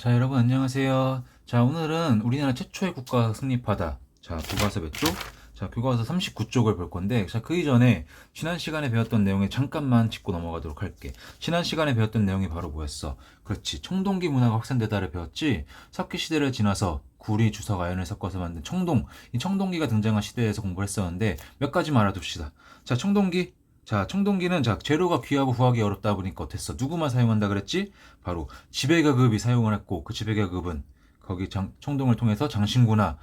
자, 여러분 안녕하세요. 자, 오늘은 우리나라 최초의 국가가 성립하다. 자, 교과서 몇 쪽? 자, 교과서 39쪽을 볼 건데, 자, 그 이전에 지난 시간에 배웠던 내용에 잠깐만 짚고 넘어가도록 할게. 지난 시간에 배웠던 내용이 바로 뭐였어? 그렇지. 청동기 문화가 확산되다를 배웠지. 석기 시대를 지나서 구리, 주석, 아연을 섞어서 만든 청동. 이 청동기가 등장한 시대에서 공부를 했었는데, 몇 가지만 알아둡시다. 자, 청동기. 자, 청동기는 자, 재료가 귀하고 구하기 어렵다 보니까 어땠어? 누구만 사용한다 그랬지? 바로 지배계급이 사용을 했고, 그 지배계급은 거기 청동을 통해서 장신구나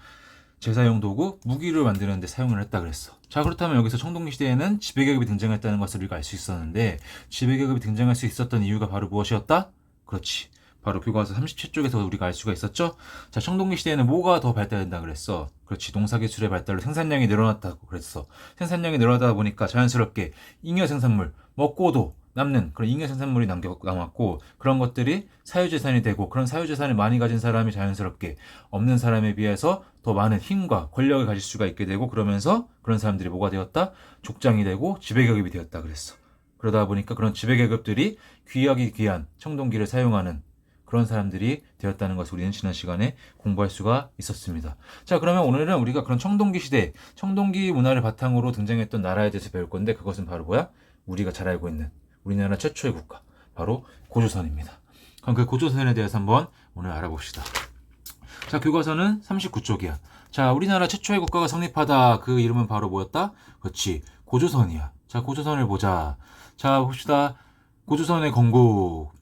제사용 도구, 무기를 만드는 데 사용을 했다 그랬어. 자, 그렇다면 여기서 청동기 시대에는 지배계급이 등장했다는 것을 우리가 알 수 있었는데, 지배계급이 등장할 수 있었던 이유가 바로 무엇이었다? 그렇지. 바로 교과서 37쪽에서 우리가 알 수가 있었죠? 자, 청동기 시대에는 뭐가 더 발달된다 그랬어? 그렇지. 농사기술의 발달로 생산량이 늘어났다고 그랬어. 생산량이 늘어나다 보니까 자연스럽게 잉여 생산물, 먹고도 남는 그런 잉여 생산물이 남았고, 그런 것들이 사유재산이 되고, 그런 사유재산을 많이 가진 사람이 자연스럽게 없는 사람에 비해서 더 많은 힘과 권력을 가질 수가 있게 되고, 그러면서 그런 사람들이 뭐가 되었다? 족장이 되고 지배계급이 되었다 그랬어. 그러다 보니까 그런 지배계급들이 귀하기 귀한 청동기를 사용하는 그런 사람들이 되었다는 것을 우리는 지난 시간에 공부할 수가 있었습니다. 자, 그러면 오늘은 우리가 그런 청동기 시대, 청동기 문화를 바탕으로 등장했던 나라에 대해서 배울 건데, 그것은 바로 뭐야? 우리가 잘 알고 있는 우리나라 최초의 국가, 바로 고조선입니다. 그럼 그 고조선에 대해서 한번 오늘 알아봅시다. 자, 교과서는 39쪽이야. 자, 우리나라 최초의 국가가 성립하다. 그 이름은 바로 뭐였다? 그렇지, 고조선이야. 자, 고조선을 보자. 자, 봅시다. 고조선의 건국.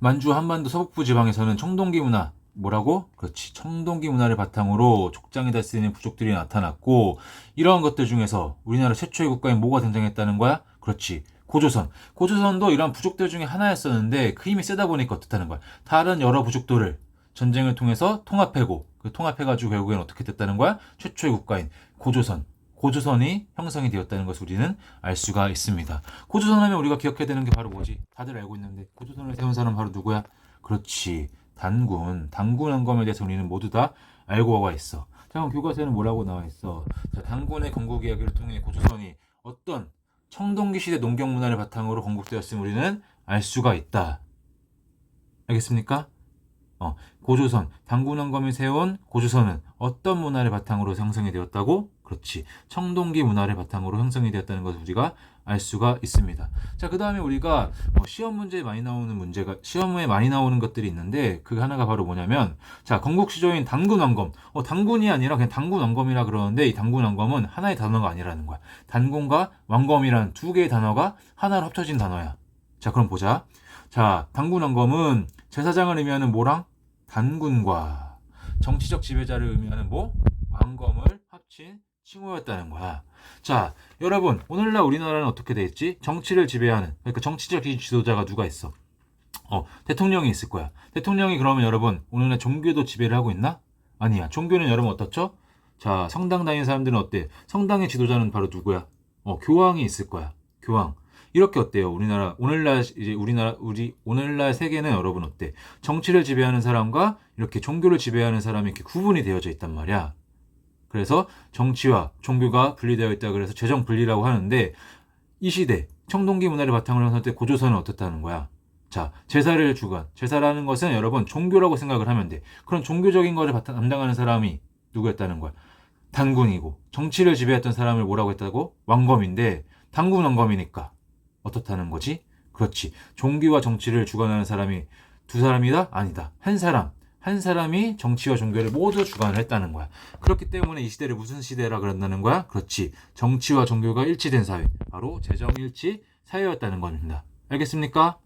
만주 한반도 서북부 지방에서는 청동기 문화, 뭐라고? 그렇지. 청동기 문화를 바탕으로 족장에다 쓰이는 부족들이 나타났고, 이러한 것들 중에서 우리나라 최초의 국가에 뭐가 등장했다는 거야? 그렇지. 고조선. 고조선도 이러한 부족들 중에 하나였었는데, 그 힘이 세다 보니까 어떻다는 거야? 다른 여러 부족들을 전쟁을 통해서 통합하고, 그 통합해가지고 결국엔 어떻게 됐다는 거야? 최초의 국가인 고조선. 고조선이 형성이 되었다는 것을 우리는 알 수가 있습니다. 고조선 하면 우리가 기억해야 되는 게 바로 뭐지? 다들 알고 있는데, 고조선을 세운 사람 바로 누구야? 그렇지. 단군. 단군 한검에 대해서 우리는 모두 다 알고 와 있어. 자, 그럼 교과서에는 뭐라고 나와 있어? 자, 단군의 건국 이야기를 통해 고조선이 어떤 청동기 시대 농경 문화를 바탕으로 건국되었음을 우리는 알 수가 있다. 알겠습니까? 고조선, 단군왕검이 세운 고조선은 어떤 문화를 바탕으로 형성이 되었다고? 그렇지. 청동기 문화를 바탕으로 형성이 되었다는 것을 우리가 알 수가 있습니다. 자, 그 다음에 우리가 시험 문제에 많이 나오는 시험에 많이 나오는 것들이 있는데, 그 하나가 바로 뭐냐면, 자, 건국 시조인 단군왕검. 단군이 아니라 그냥 단군왕검이라 그러는데, 이 단군왕검은 하나의 단어가 아니라는 거야. 단군과 왕검이라는 두 개의 단어가 하나로 합쳐진 단어야. 자, 그럼 보자. 자, 단군왕검은 제사장을 의미하는 뭐랑? 단군과 정치적 지배자를 의미하는 뭐? 왕검을 합친 칭호였다는 거야. 자, 여러분, 오늘날 우리나라는 어떻게 돼 있지? 정치를 지배하는, 그러니까 정치적 지도자가 누가 있어? 대통령이 있을 거야. 대통령이 그러면 여러분, 오늘날 종교도 지배를 하고 있나? 아니야. 종교는 여러분 어떻죠? 자, 성당 다니는 사람들은 어때? 성당의 지도자는 바로 누구야? 교황이 있을 거야. 교황. 이렇게 어때요? 오늘날 세계는 여러분 어때? 정치를 지배하는 사람과 이렇게 종교를 지배하는 사람이 이렇게 구분이 되어져 있단 말이야. 그래서 정치와 종교가 분리되어 있다 그래서 재정 분리라고 하는데, 이 시대 청동기 문화를 바탕으로 한 때 고조선은 어떻다는 거야? 자, 제사라는 것은 여러분 종교라고 생각을 하면 돼. 그런 종교적인 것을 담당하는 사람이 누구였다는 거야? 단군이고, 정치를 지배했던 사람을 뭐라고 했다고? 왕검인데, 단군 왕검이니까 어떻다는 거지? 그렇지. 종교와 정치를 주관하는 사람이 두 사람이다? 아니다. 한 사람이 정치와 종교를 모두 주관을 했다는 거야. 그렇기 때문에 이 시대를 무슨 시대라 그런다는 거야? 그렇지. 정치와 종교가 일치된 사회. 바로 재정일치 사회였다는 겁니다. 알겠습니까?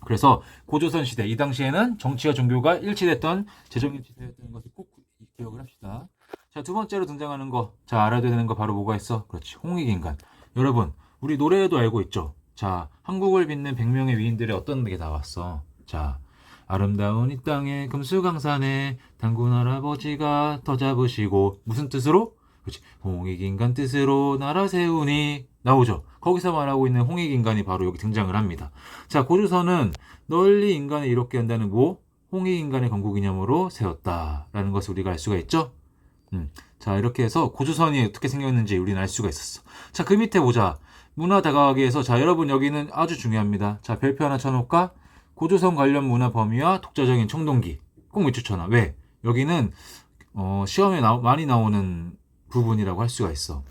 그래서 고조선 시대, 이 당시에는 정치와 종교가 일치됐던 재정일치 사회였다는 것을 꼭 기억을 합시다. 자, 두 번째로 등장하는 거. 자, 알아야 되는 거 바로 뭐가 있어? 그렇지. 홍익인간. 여러분, 우리 노래에도 알고 있죠? 자, 한국을 빛낸 100명의 위인들의 어떤 게 나왔어? 자, 아름다운 이 땅에 금수강산에 단군 할아버지가 터 잡으시고, 무슨 뜻으로? 그렇지. 홍익인간 뜻으로 나라 세우니 나오죠. 거기서 말하고 있는 홍익인간이 바로 여기 등장을 합니다. 자, 고조선은 널리 인간을 이롭게 한다는 홍익인간의 건국기념으로 세웠다라는 것을 우리가 알 수가 있죠. 자, 이렇게 해서 고조선이 어떻게 생겼는지 우리는 알 수가 있었어. 자, 그 밑에 보자. 문화 다가가기 위해서, 자, 여러분 여기는 아주 중요합니다. 자, 별표 하나 쳐놓을까? 고조선 관련 문화 범위와 독자적인 청동기. 꼭 밑줄쳐놔. 왜? 여기는 시험에 많이 나오는 부분이라고 할 수가 있어.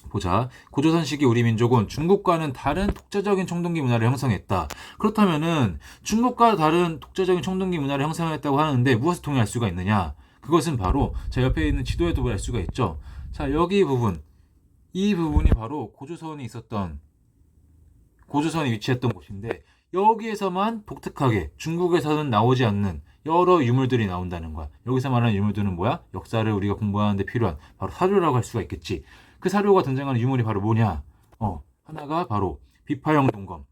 보자. 고조선 시기 우리 민족은 중국과는 다른 독자적인 청동기 문화를 형성했다. 그렇다면은 중국과 다른 독자적인 청동기 문화를 형성했다고 하는데 무엇을 통해 알 수가 있느냐? 그것은 바로 자 옆에 있는 지도에도 알 수가 있죠. 자 여기 부분, 이 부분이 바로 고조선이 위치했던 곳인데 여기에서만 독특하게 중국에서는 나오지 않는 여러 유물들이 나온다는 거야. 여기서 말하는 유물들은 뭐야? 역사를 우리가 공부하는데 필요한 바로 사료라고 할 수가 있겠지. 그 사료가 등장하는 유물이 바로 뭐냐? 하나가 바로 비파형 동검.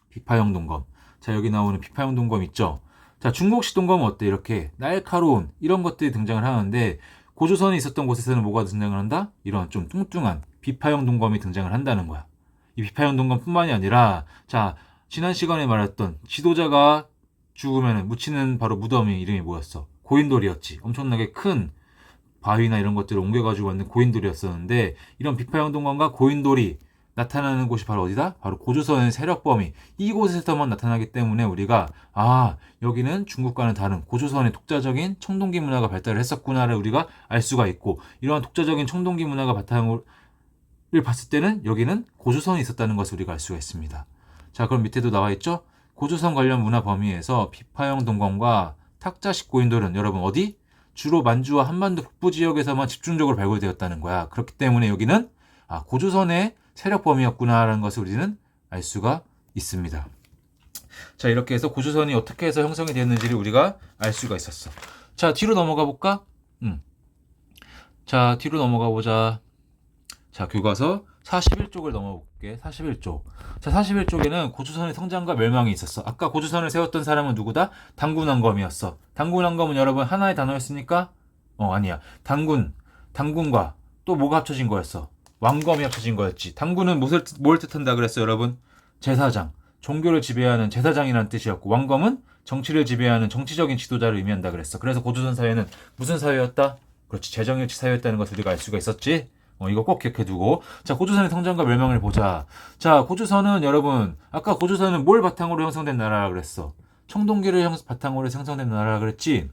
비파형 동검. 자, 여기 나오는 비파형 동검 있죠? 자, 중국식 동검은 어때? 이렇게 날카로운 이런 것들이 등장을 하는데 고조선이 있었던 곳에서는 뭐가 등장을 한다? 이런 좀 뚱뚱한 비파형 동검이 등장을 한다는 거야. 이 비파형 동검뿐만이 아니라 자, 지난 시간에 말했던 지도자가 죽으면 묻히는 바로 무덤이 이름이 뭐였어? 고인돌이었지. 엄청나게 큰 바위나 이런 것들을 옮겨가지고 만든 고인돌이었었는데 이런 비파형 동검과 고인돌이 나타나는 곳이 바로 어디다? 바로 고조선의 세력 범위 이곳에서만 나타나기 때문에 우리가 여기는 중국과는 다른 고조선의 독자적인 청동기 문화가 발달을 했었구나를 우리가 알 수가 있고 이러한 독자적인 청동기 문화가 바탕을 봤을 때는 여기는 고조선이 있었다는 것을 우리가 알 수가 있습니다. 자 그럼 밑에도 나와 있죠? 고조선 관련 문화 범위에서 비파형 동검과 탁자식 고인돌은 여러분 어디? 주로 만주와 한반도 북부 지역에서만 집중적으로 발굴되었다는 거야. 그렇기 때문에 여기는 고조선의 세력 범위였구나라는 것을 우리는 알 수가 있습니다. 자 이렇게 해서 고조선이 어떻게 해서 형성이 되었는지를 우리가 알 수가 있었어. 자 뒤로 넘어가 볼까? 자 뒤로 넘어가 보자. 자 교과서 41쪽을 넘어볼게. 41쪽. 자 41쪽에는 고조선의 성장과 멸망이 있었어. 아까 고조선을 세웠던 사람은 누구다? 당군왕검이었어. 당군왕검은 여러분 하나의 단어였으니까? 아니야. 당군과 또 뭐가 합쳐진 거였어? 왕검이 합쳐진 거였지. 당군은 뭘 뜻한다 그랬어 여러분? 제사장. 종교를 지배하는 제사장이라는 뜻이었고 왕검은 정치를 지배하는 정치적인 지도자를 의미한다 그랬어. 그래서 고조선 사회는 무슨 사회였다? 그렇지. 재정일치 사회였다는 것을 우리가 알 수가 있었지. 이거 꼭 기억해두고. 자, 고조선의 성장과 멸망을 보자. 자, 고조선은 여러분, 아까 고조선은 뭘 바탕으로 형성된 나라라 그랬어? 청동기를 바탕으로 형성된 나라라 그랬지?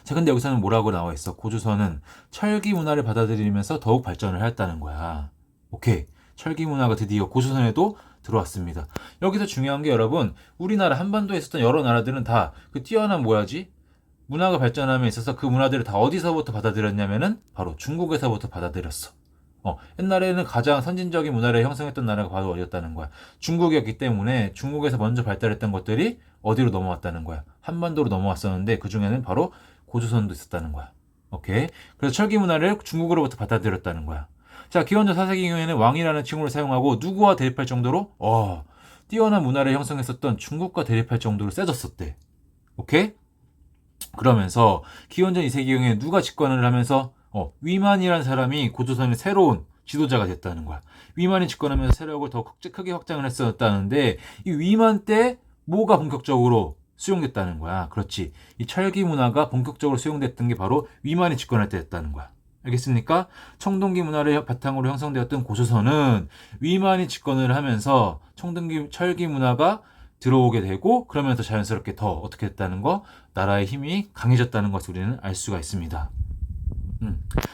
자, 근데 여기서는 뭐라고 나와 있어? 고조선은 철기 문화를 받아들이면서 더욱 발전을 했다는 거야. 오케이. 철기 문화가 드디어 고조선에도 들어왔습니다. 여기서 중요한 게 여러분, 우리나라 한반도에 있었던 여러 나라들은 다 그 뛰어난 문화가 발전함에 있어서 그 문화들을 다 어디서부터 받아들였냐면은 바로 중국에서부터 받아들였어. 옛날에는 가장 선진적인 문화를 형성했던 나라가 바로 어디였다는 거야. 중국이었기 때문에 중국에서 먼저 발달했던 것들이 어디로 넘어왔다는 거야. 한반도로 넘어왔었는데 그 중에는 바로 고조선도 있었다는 거야. 오케이. 그래서 철기 문화를 중국으로부터 받아들였다는 거야. 자, 기원전 4세기 경에는 왕이라는 칭호를 사용하고 누구와 대립할 정도로 뛰어난 문화를 형성했었던 중국과 대립할 정도로 세졌었대. 오케이? 그러면서 기원전 2세기경에 누가 집권을 하면서 위만이라는 사람이 고조선의 새로운 지도자가 됐다는 거야. 위만이 집권하면서 세력을 더 크게 확장을 했었다는데 이 위만 때 뭐가 본격적으로 수용됐다는 거야. 그렇지. 이 철기 문화가 본격적으로 수용됐던 게 바로 위만이 집권할 때였다는 거야. 알겠습니까? 청동기 문화를 바탕으로 형성되었던 고조선은 위만이 집권을 하면서 철기 문화가 들어오게 되고 그러면서 자연스럽게 더 어떻게 됐다는 거 나라의 힘이 강해졌다는 것을 우리는 알 수가 있습니다.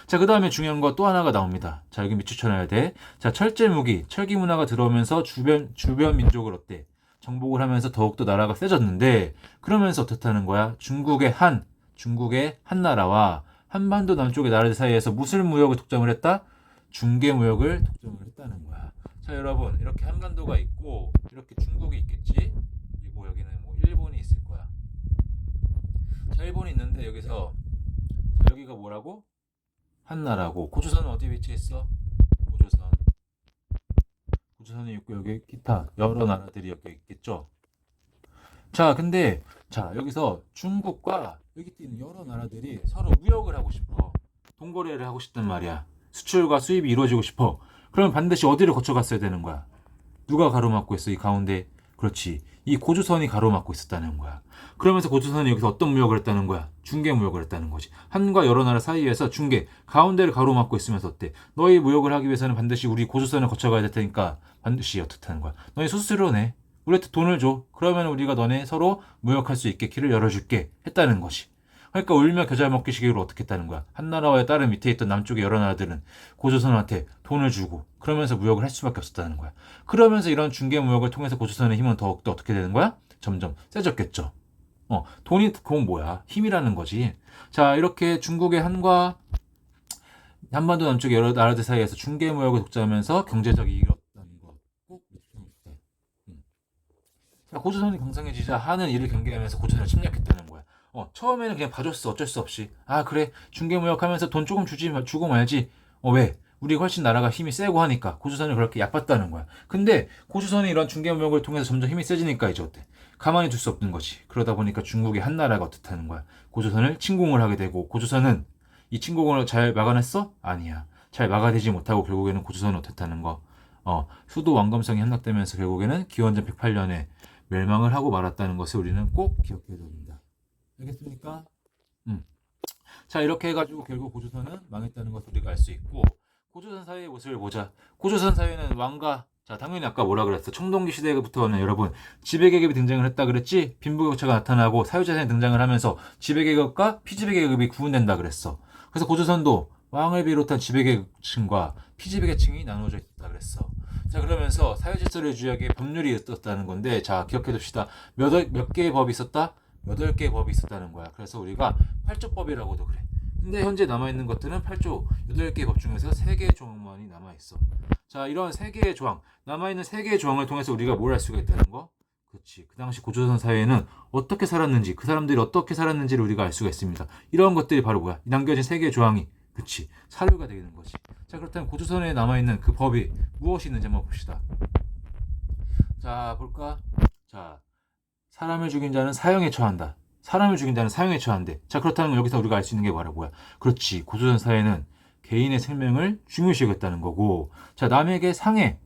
자, 그 다음에 중요한 거 또 하나가 나옵니다. 자, 여기 밑줄쳐놔야 돼. 자, 철제무기, 철기 문화가 들어오면서 주변 민족을 어때? 정복을 하면서 더욱더 나라가 세졌는데 그러면서 어떻다는 거야? 중국의 한 나라와 한반도 남쪽의 나라들 사이에서 무슨 무역을 독점을 했다? 중개무역을 독점을 했다는 거야. 자, 여러분 이렇게 한반도가 있고 이렇게 중국이 있겠지? 그리고 여기는 뭐 일본이 있을 거야. 자, 일본이 있는데 여기서 여기가 뭐라고? 한나라고. 고조선은 어디 위치했어? 고조선이 있고 여기 기타 여러 나라들이 여기 있겠죠. 자, 근데 여기서 중국과 여기 있는 여러 나라들이 서로 무역을 하고 싶어. 동거래를 하고 싶단 말이야. 수출과 수입이 이루어지고 싶어. 그러면 반드시 어디를 거쳐갔어야 되는 거야? 누가 가로막고 있어? 이 가운데. 그렇지. 이 고조선이 가로막고 있었다는 거야. 그러면서 고조선이 여기서 어떤 무역을 했다는 거야? 중개 무역을 했다는 거지. 한과 여러 나라 사이에서 가운데를 가로막고 있으면서 어때? 너희 무역을 하기 위해서는 반드시 우리 고조선을 거쳐가야 될 테니까 반드시 어떻다는 거야? 너희 수수료네. 우리한테 돈을 줘. 그러면 우리가 너네 서로 무역할 수 있게 길을 열어줄게 했다는 것이. 그러니까 울며 겨자 먹기 식으로 어떻게 했다는 거야. 한나라와의 다른 밑에 있던 남쪽의 여러 나라들은 고조선한테 돈을 주고 그러면서 무역을 할 수밖에 없었다는 거야. 그러면서 이런 중개 무역을 통해서 고조선의 힘은 더욱더 어떻게 되는 거야? 점점 세졌겠죠. 돈이 그건 뭐야? 힘이라는 거지. 자, 이렇게 중국의 한과 한반도 남쪽 여러 나라들 사이에서 중개 무역을 독자하면서 경제적 이익을 얻었다는 거 꼭 잊지 자, 고조선이 강성해지자 한은 이를 경계하면서 고조선을 침략했다는 거야. 처음에는 그냥 봐줬어. 어쩔 수 없이. 아, 그래. 중개 무역하면서 돈 조금 주고 말지. 왜? 우리 훨씬 나라가 힘이 세고 하니까 고조선을 그렇게 얕봤다는 거야. 근데 고조선이 이런 중개 무역을 통해서 점점 힘이 세지니까 이제 어때? 가만히 둘 수 없는 거지. 그러다 보니까 중국의 한 나라가 어떻다는 거야. 고조선을 침공을 하게 되고 고조선은 이 침공을 잘 막아냈어? 아니야. 잘 막아내지 못하고 결국에는 고조선은 어땠다는 거. 수도 왕검성이 함락되면서 결국에는 기원전 108년에 멸망을 하고 말았다는 것을 우리는 꼭 기억해야 됩니다. 알겠습니까? 자, 이렇게 해가지고 결국 고조선은 망했다는 것을 우리가 알 수 있고, 고조선 사회의 모습을 보자. 고조선 사회는 왕가, 자, 당연히 아까 뭐라 그랬어? 청동기 시대부터는 여러분, 지배계급이 등장을 했다 그랬지? 빈부격차가 나타나고 사회재산이 등장을 하면서 지배계급과 피지배계급이 구분된다 그랬어. 그래서 고조선도 왕을 비롯한 지배계층과 피지배계층이 나눠져 있다 그랬어. 자, 그러면서 사회질서를 유지하기에 법률이 있었다는 건데, 자, 기억해둡시다. 몇 개의 법이 있었다? 8개의 법이 있었다는 거야. 그래서 우리가 8조법이라고도 그래. 근데 현재 남아있는 것들은 8조 8개의 법 중에서 3개의 조항만이 남아있어. 자, 이런 3개의 조항, 남아있는 3개의 조항을 통해서 우리가 뭘 할 수가 있다는 거? 그렇지. 그 당시 고조선 사회에는 어떻게 살았는지, 그 사람들이 어떻게 살았는지를 우리가 알 수가 있습니다. 이런 것들이 바로 뭐야? 남겨진 3개의 조항이, 그렇지, 사료가 되는 거지. 자, 그렇다면 고조선에 남아있는 그 법이 무엇이 있는지 한번 봅시다. 자, 볼까? 자, 사람을 죽인 자는 사형에 처한다. 사람을 죽인 자는 사형에 처한대. 자, 그렇다면 여기서 우리가 알 수 있는 게 바로 뭐야? 그렇지. 고조선 사회는 개인의 생명을 중요시 여겼다는 거고, 자, 남에게 상처를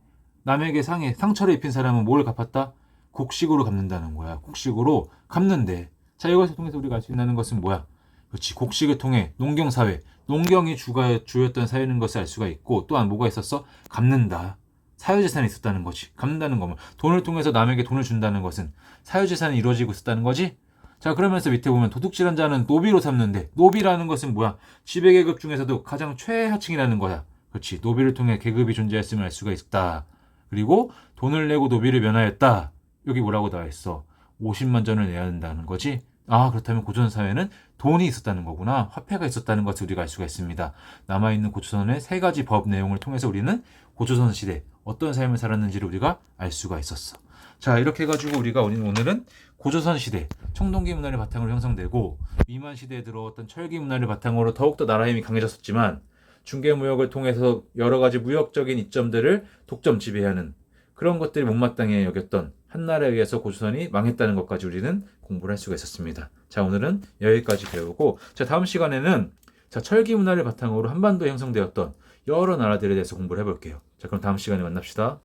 입힌 사람은 뭘 갚았다? 곡식으로 갚는다는 거야. 곡식으로 갚는데. 자, 이것을 통해서 우리가 알 수 있는 것은 뭐야? 그렇지. 곡식을 통해 농경사회, 농경이 주였던 사회인 것을 알 수가 있고, 또한 뭐가 있었어? 갚는다. 사유재산이 있었다는 거지. 갚는다는 거면 돈을 통해서 남에게 돈을 준다는 것은 사유재산이 이루어지고 있었다는 거지. 자, 그러면서 밑에 보면 도둑질한 자는 노비로 삼는데, 노비라는 것은 뭐야? 지배계급 중에서도 가장 최하층이라는 거야. 그렇지. 노비를 통해 계급이 존재했음을 알 수가 있다. 그리고 돈을 내고 노비를 면하였다. 여기 뭐라고 나와 있어? 50만 전을 내야 한다는 거지. 아, 그렇다면 고조선 사회는 돈이 있었다는 거구나. 화폐가 있었다는 것을 우리가 알 수가 있습니다. 남아있는 고조선의 3가지 법 내용을 통해서 우리는 고조선 시대 어떤 삶을 살았는지를 우리가 알 수가 있었어. 자, 이렇게 해가지고 우리가 오늘은 고조선 시대 청동기 문화를 바탕으로 형성되고 미만 시대에 들어왔던 철기 문화를 바탕으로 더욱더 나라 힘이 강해졌었지만 중개무역을 통해서 여러 가지 무역적인 이점들을 독점 지배하는 그런 것들이 못마땅해 여겼던 한나라에 의해서 고조선이 망했다는 것까지 우리는 공부를 할 수가 있었습니다. 자, 오늘은 여기까지 배우고, 자, 다음 시간에는 자, 철기 문화를 바탕으로 한반도에 형성되었던 여러 나라들에 대해서 공부를 해볼게요. 자, 그럼 다음 시간에 만납시다.